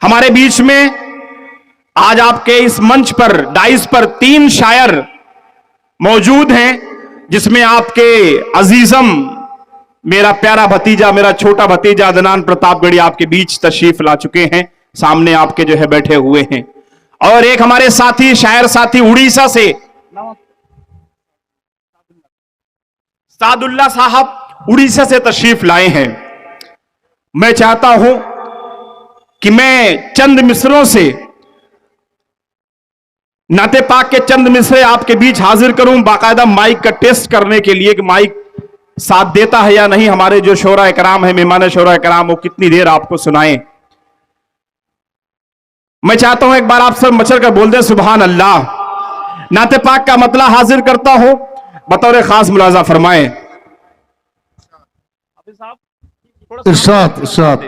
हमारे बीच में आज आपके इस मंच पर, डाइस पर 3 शायर मौजूद हैं, जिसमें आपके अजीजम, मेरा प्यारा भतीजा, मेरा छोटा भतीजा अदनान प्रतापगढ़ी आपके बीच तशरीफ ला चुके हैं, सामने आपके जो है बैठे हुए हैं। और एक हमारे साथी, शायर साथी उड़ीसा से सादुल्ला साहब उड़ीसा से तशरीफ लाए हैं। मैं चाहता हूं कि मैं चंद मिसरों से, नाते पाक के चंद मिसरे आपके बीच हाजिर करूं, बाकायदा माइक का टेस्ट करने के लिए कि माइक साथ देता है या नहीं। हमारे जो शोरा इकराम है, मेहमान शोरा इकराम, वो कितनी देर आपको सुनाएं। मैं चाहता हूं एक बार आप सब मचल कर बोल दें सुभान अल्लाह। नाते पाक का मतला हाजिर करता हूं, बतौर खास मुलाजा फरमाएं। इरशाद इरशाद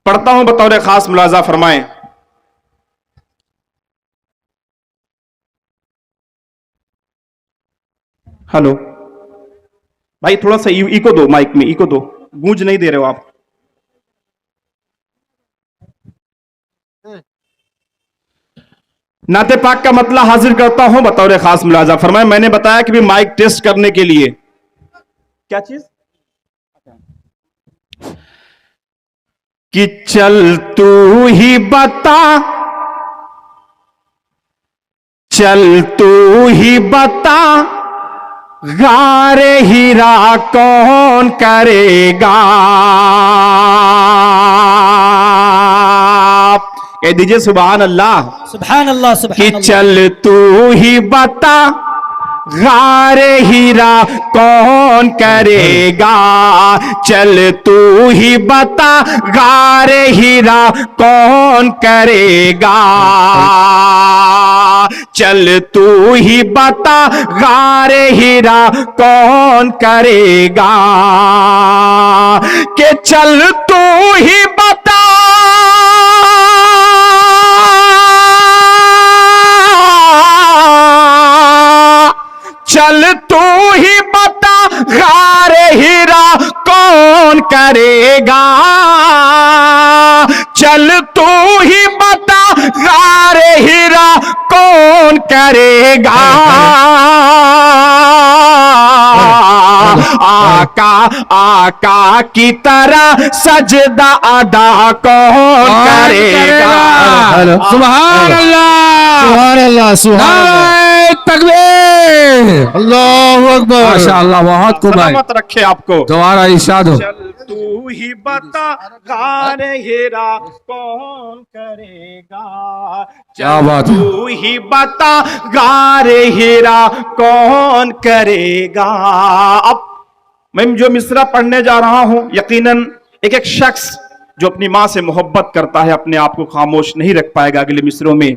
पढ़ता हूं, बतौर खास मुलाजा फरमाएं। हेलो भाई, थोड़ा सा इको दो, माइक में इको दो, गूंज नहीं दे रहे हो आप। नाते पाक का मतला हाजिर करता हूं, बतौर खास मुलाजा फरमाएं। मैंने बताया कि भी माइक टेस्ट करने के लिए क्या चीज कि चल तू ही बता, चल तू ही बता, गारे हीरा कौन करेगा। कह दीजिए सुभान अल्लाह। सुभान अल्लाह, सुभान कि अल्लाह। चल तू ही बता, गारे हीरा कौन करेगा। चल तू ही बता, गारे हीरा कौन करेगा। चल तू ही बता, गारे हीरा कौन करेगा। कि चल तू ही बता, चल तू ही बता, गारे हीरा कौन करेगा। चल तू ही बता, गारे हीरा कौन करेगा। आका आका की तरह सजदा अदा कौन करेगा। सुभान अल्लाह सुभान अल्लाह सुभान अल्लाह, तकबीर, अल्लाहु अकबर। माशाअल्लाह, बहुत खूब भाई, सलामत रखे आपको। दोबारा इरशाद हो। चल तू ही बता, गारे हीरा कौन करेगा। क्या चल बात है। तू ही बता, गारे हीरा कौन करेगा। अब मैं जो मिसरा पढ़ने जा रहा हूं, यकीनन एक एक शख्स जो अपनी मां से मोहब्बत करता है, अपने आप को खामोश नहीं रख पाएगा। अगले मिसरों में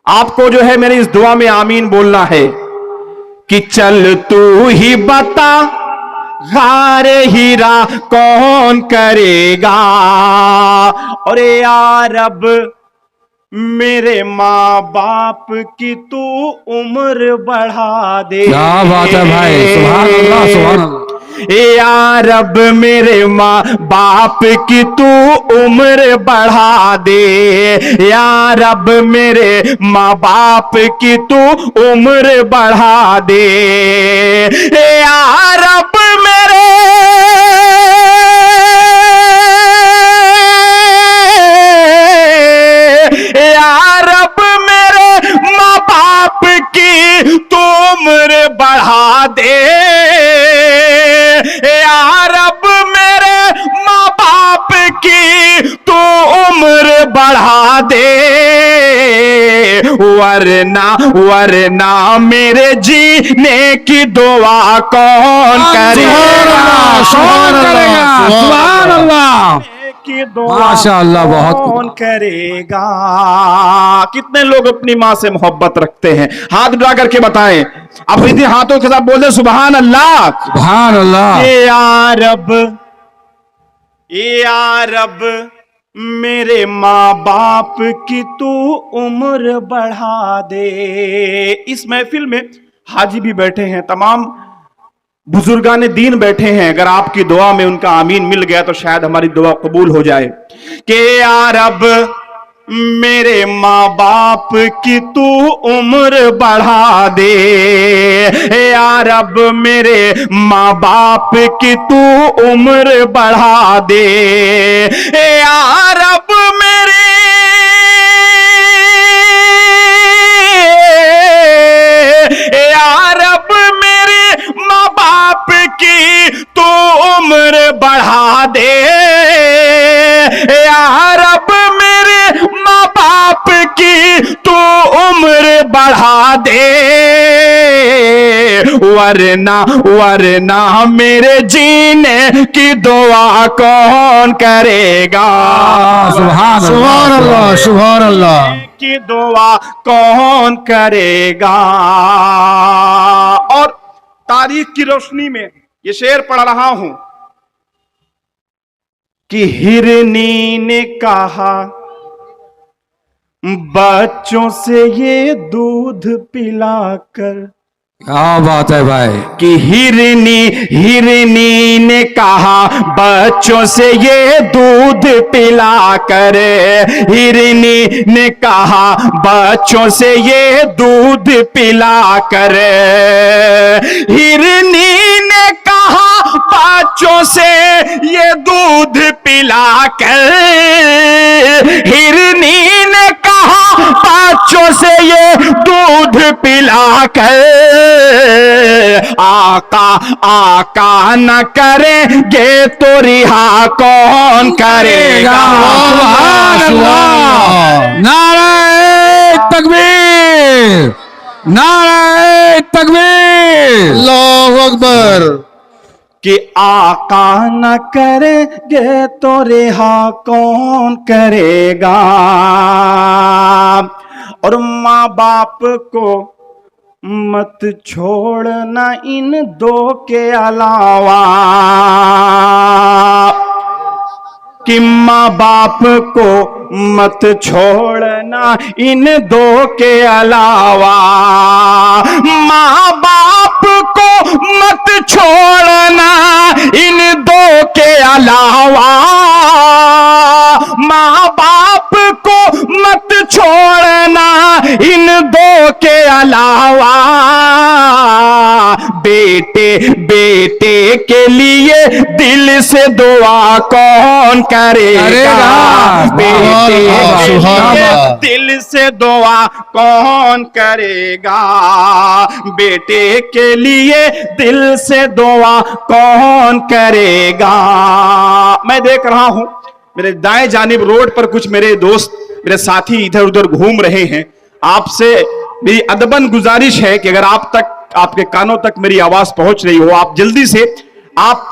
आपको जो है मेरी इस दुआ में आमीन बोलना है कि चल तू ही बता, गारे हीरा कौन करेगा। और यार अब मेरे माँ बाप की तू उम्र बढ़ा दे। क्या बात है भाई, सुभान अल्लाह सुभान अल्लाह। यार अब मेरे माँ बाप की तू उम्र बढ़ा दे। यार अब मेरे माँ बाप की तू उम्र बढ़ा दे। यार अब मेरे यार अब मेरे माँ बाप की तू उम्र बढ़ा दे। यार अब मेरे माँ बाप की तू उम्र बढ़ा दे। वरना वरना मेरे जीने की दुआ कौन करेगा। सुभान अल्लाह, की दुआ माशाअल्लाह, बहुत कौन करेगा। कितने लोग अपनी मां से मोहब्बत रखते हैं, हाथ उठा करके बताएं। अब इतने हाथों के साथ बोल दे सुभान अल्लाह। सुभान अल्लाह। या रब मेरे माँ बाप की तू उम्र बढ़ा दे। इस महफिल में हाजी भी बैठे हैं, तमाम बुजुर्गान दीन बैठे हैं, अगर आपकी दुआ में उनका आमीन मिल गया तो शायद हमारी दुआ कबूल हो जाए कि या रब मेरे माँ बाप की तू उम्र बढ़ा दे, या रब मेरे माँ बाप की तू उम्र बढ़ा दे, या रब मेरे या रब मेरे माँ बाप की तू उम्र बढ़ा दे, या रब मेरे माँ बाप की तू उम्र बढ़ा दे, वरना वरना मेरे जीने की दुआ कौन करेगा। सुभान अल्लाह, सुभान अल्लाह। की दुआ कौन करेगा। और तारीख की रोशनी में ये शेर पढ़ रहा हूं कि हिरनी ने कहा बच्चों से ये दूध पिलाकर, क्या बात है भाई। कि हिरनी ने कहा बच्चों से ये दूध पिला कर, हिरनी ने कहा बच्चों से ये दूध पिला कर, हिरनी ने कहा बच्चों से ये दूध पिला कर, हिरनी ने कहा बच्चों से ये दूध पिला कर, आका आका न करेंगे तो रिहा कौन करेगा। नारे तकबीर, नारे तकबीर, अल्लाहु अकबर। कि आका न करेंगे तो रिहा कौन करेगा। और माँ बाप को मत छोड़ना इन दो के अलावा, कि माँ बाप को मत छोड़ना इन दो के अलावा, माँ बाप को मत छोड़ना इन दो के अलावा, माँ बाप को मत छोड़ना इन दो के अलावा, बेटे बेटे के लिए दिल से दुआ कौन करेगा। बेटे के लिए दिल से दुआ कौन करेगा। बेटे के लिए दिल से दुआ कौन करेगा। मैं देख रहा हूं मेरे दाएं जानिब रोड पर कुछ मेरे दोस्त मेरे साथी इधर उधर घूम रहे हैं। आपसे मेरी अदबन गुजारिश है कि अगर आप तक आपके कानों तक मेरी आवाज पहुंच रही हो, आप जल्दी से आप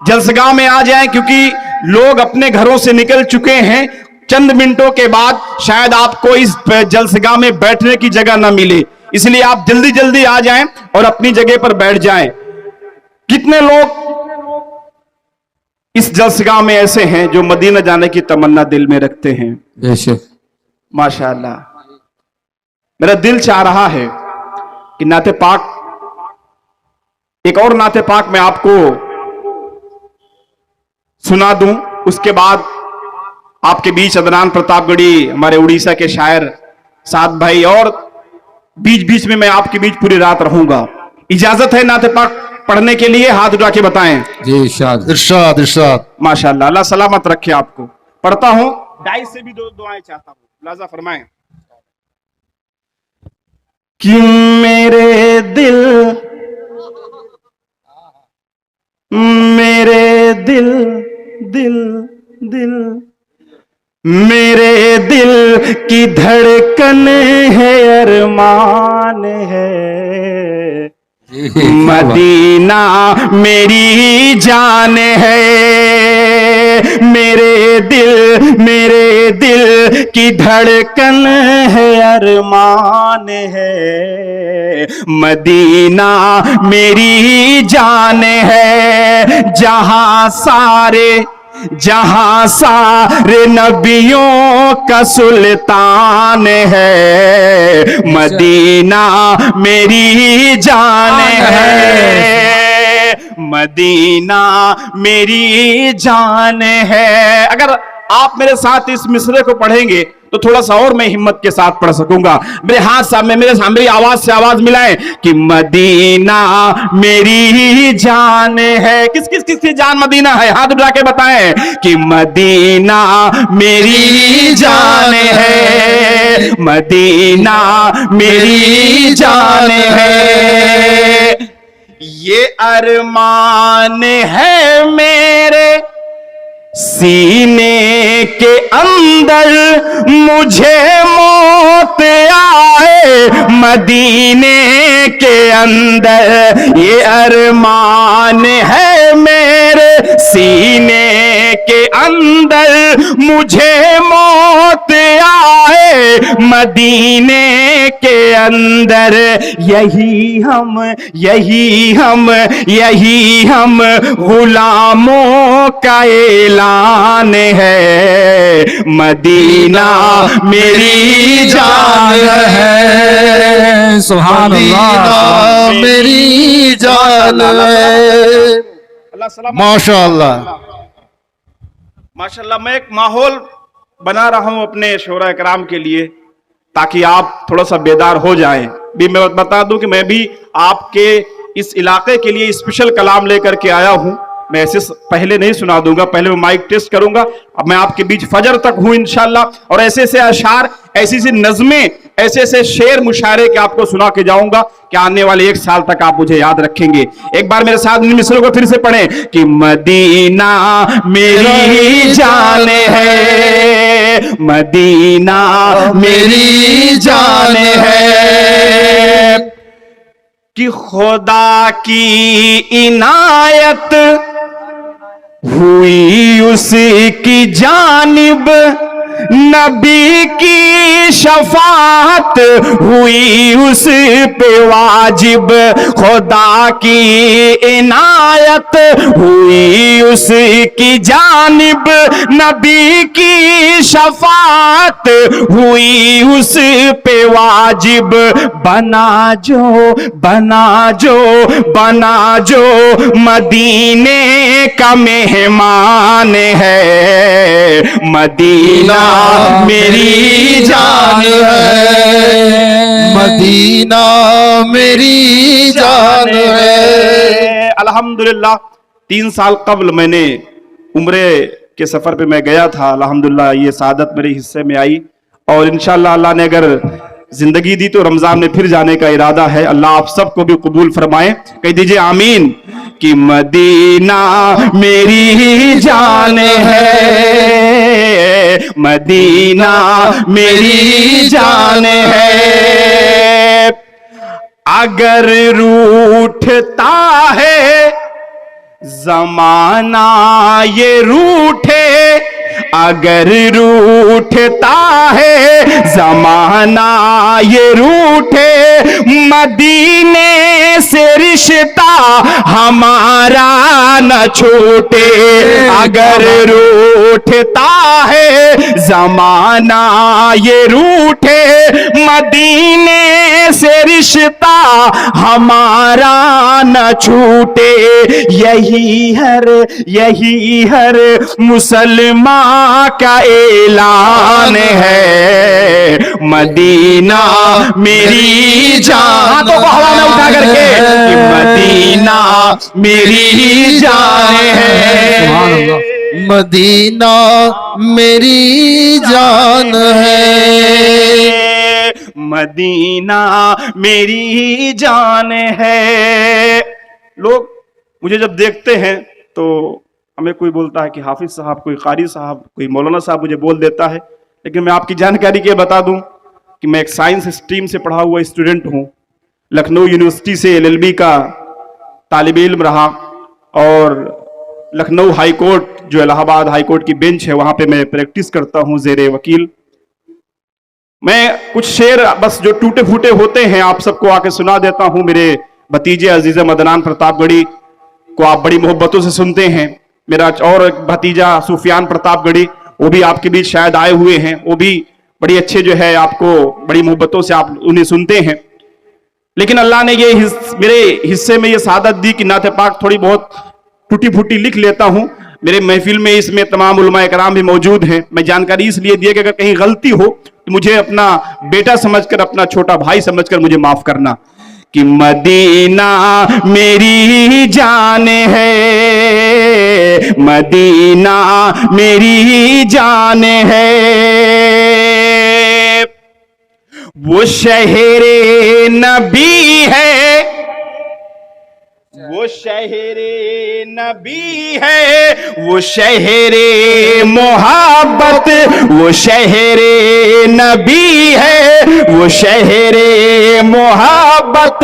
जलसगाह में आ जाएं, क्योंकि लोग अपने घरों से निकल चुके हैं। चंद मिनटों के बाद शायद आपको इस जलसगाह में बैठने की जगह ना मिले, इसलिए आप जल्दी जल्दी आ जाएं और अपनी जगह पर बैठ जाएं। कितने लोग इस जलसगाह में ऐसे हैं जो मदीना जाने की तमन्ना दिल में रखते हैं। माशाअल्लाह, मेरा दिल चाह रहा है कि नाते पाक, एक और नाते पाक मैं आपको सुना दूं, उसके बाद आपके बीच अदनान प्रतापगढ़ी हमारे उड़ीसा के शायर साद भाई, और बीच बीच में मैं आपके बीच पूरी रात रहूंगा। इजाजत है नाते पाक पढ़ने के लिए? हाथ उठा के बताएं। जी इरशाद इरशाद इरशाद। माशाअल्लाह, अल्लाह सलामत रखे आपको। पढ़ता हूं, डाई से भी दो दुआएं चाहता हूं, लाजा फरमाएं। कि मेरे दिल मेरे दिल की धड़कन है, अरमान है, मदीना मेरी जान है। मेरे दिल की धड़कन है, अरमान है, मदीना मेरी जान है। जहां सारे नबियों का सुल्तान है, मदीना मेरी जान है। मदीना मेरी जान है। अगर आप मेरे साथ इस मिसरे को पढ़ेंगे तो थोड़ा सा और मैं हिम्मत के साथ पढ़ सकूंगा। मेरे हाथ सामने, मेरे सामने आवाज से आवाज मिलाएं कि मदीना मेरी जान है। किस किस किस की जान मदीना है? हाथ उठा के बताएं कि मदीना मेरी जान है, मदीना मेरी जान है। ये अरमान है मेरे सीने के अंदर, मुझे मौत आए मदीने के अंदर। ये अरमान है मेरे सीने के अंदर, मुझे मौत आए मदीने के अंदर। यही हम गुलामों का ऐलान है, मदीना मेरी जान है। सुभान मदीना अल्लाह। मेरी जान है। माशाअल्लाह माशाल्लाह। मैं एक माहौल बना रहा हूं अपने शोरा कराम के लिए ताकि आप थोड़ा सा बेदार हो जाएं। भी मैं बता दूं कि मैं भी आपके इस इलाके के लिए स्पेशल कलाम लेकर के आया हूं। मैं ऐसे पहले नहीं सुना दूंगा, पहले मैं माइक टेस्ट करूंगा। अब मैं आपके बीच फजर तक हूं इंशाल्लाह, और ऐसे ऐसे अशार, ऐसी सी नज़में, ऐसे ऐसे शेर मुशायरे के आपको सुना के जाऊंगा कि आने वाले 1 साल तक आप मुझे याद रखेंगे। एक बार मेरे साथ इन मिसरों को फिर से पढ़ें कि मदीना मेरी जान है, मदीना मेरी जान है। कि खुदा की इनायत हुई उसकी जानिब, नबी की शफाअत हुई उस पे वाजिब। खुदा की इनायत हुई उसकी जानिब, नबी की शफाअत हुई उस पे वाजिब। बना जो मदीने का मेहमान है, मदीना मेरी जान है, मदीना मेरी जान है। अल्हम्दुलिल्लाह 3 साल कबल मैंने उम्रे के सफर पे मैं गया था। अल्हम्दुलिल्लाह ये सादत मेरे हिस्से में आई, और इंशाअल्लाह अल्लाह ने अगर जिंदगी दी तो रमजान में फिर जाने का इरादा है। अल्लाह आप सबको भी कबूल फरमाए, कह दीजिए आमीन। कि मदीना मेरी जान है, मदीना मेरी जान है। अगर रूठता है जमाना ये रूठे, अगर रूठता है जमाना ये रूठे, मदीने से रिश्ता हमारा न छूटे। अगर रूठता है जमाना ये रूठे, मदीने से रिश्ता हमारा न छूटे। यही हर मुसलमान का ऐलान है, मदीना मेरी जान। तो हवा में उठा करके कि मदीना मेरी जान है, मदीना मेरी जान है, मदीना मेरी जान है। लोग मुझे जब देखते हैं तो हमें कोई बोलता है कि हाफिज साहब, कोई कारी साहब, कोई मौलाना साहब मुझे बोल देता है, लेकिन मैं आपकी जानकारी के बता दूं कि मैं एक साइंस स्ट्रीम से पढ़ा हुआ स्टूडेंट हूं। लखनऊ यूनिवर्सिटी से LLB का तालिब इल्म रहा, और लखनऊ हाई कोर्ट जो इलाहाबाद हाई कोर्ट की बेंच है वहां पे मैं प्रैक्टिस करता हूं ज़ेरे वकील। मैं कुछ शेर बस जो टूटे फूटे होते हैं आप सबको आके सुना देता हूं। मेरे भतीजे अजीज मदनान प्रतापगढ़ी को आप बड़ी मोहब्बतों से सुनते हैं। मेरा और एक भतीजा सुफियान प्रतापगढ़ी, वो भी आपके बीच शायद आए हुए हैं, वो भी बड़ी अच्छे जो है आपको बड़ी मोहब्बतों से आप उन्हें सुनते हैं। लेकिन अल्लाह ने ये मेरे हिस्से में ये सादत दी कि नाते पाक थोड़ी बहुत टूटी फूटी लिख लेता हूं। मेरे महफिल में इसमें तमाम उलमा कराम भी मौजूद हैं। मैं जानकारी इसलिए दी कि अगर कहीं गलती हो तो मुझे अपना बेटा समझकर, अपना छोटा भाई समझकर मुझे माफ करना। कि मदीना मेरी जान है, मदीना मेरी जान है, वो शहरे नबी है, वो शहरे नबी है, वो शहरे मोहब्बत, वो शहरे नबी है, वो शहरे मोहब्बत,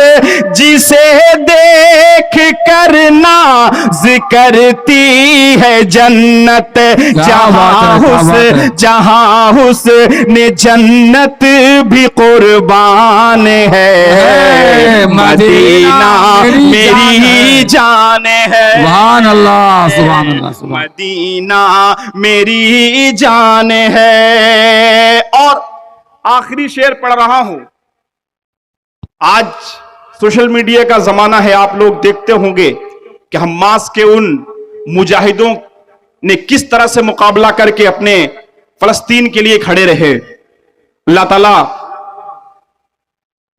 जिसे देख कर नाज़ करती है जन्नत। जहां हुस्न जन्नत भी कुर्बान है, मदीना मेरी जान है। सुभान अल्लाह, सुभान अल्लाह, सुभान। मदीना मेरी जान है। और आखिरी शेर पढ़ रहा हूं। आज सोशल मीडिया का जमाना है, आप लोग देखते होंगे कि हमास के उन मुजाहिदों ने किस तरह से मुकाबला करके अपने फलस्तीन के लिए खड़े रहे। अल्लाह ताला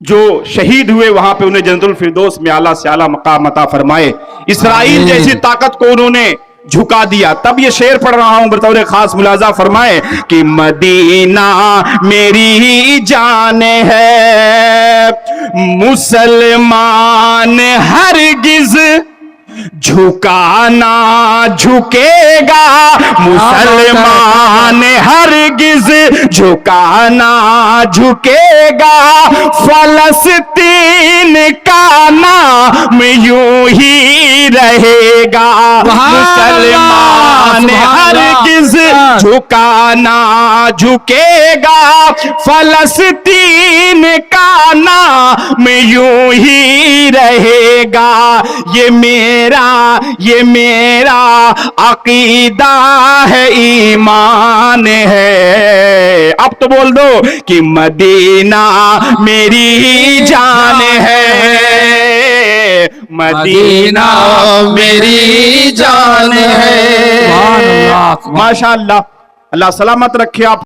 जो शहीद हुए वहां पे उन्हें जन्नतुल फिरदौस में आला से आला मकाम अता फरमाए। इस्राइल जैसी ताकत को उन्होंने झुका दिया। तब ये शेर पढ़ रहा हूं, बतौर खास मुलाजा फरमाए कि मदीना मेरी जान है, मुसलमान हरगिज झुकाना झुकेगा, मुसलमान हरगिज झुकाना झुकेगा, फलस्तीन का नाम यूं ही रहेगा, मुसलमान हरगिज झुकाना झुकेगा, फलस्तीन का नाम यूं ही रहेगा। ये मेरा अकीदा है, ईमान है। अब तो बोल दो कि मदीना मेरी जान है, मदीना मेरी जान है। माशाअल्लाह, अल्लाह सलामत रखे आप।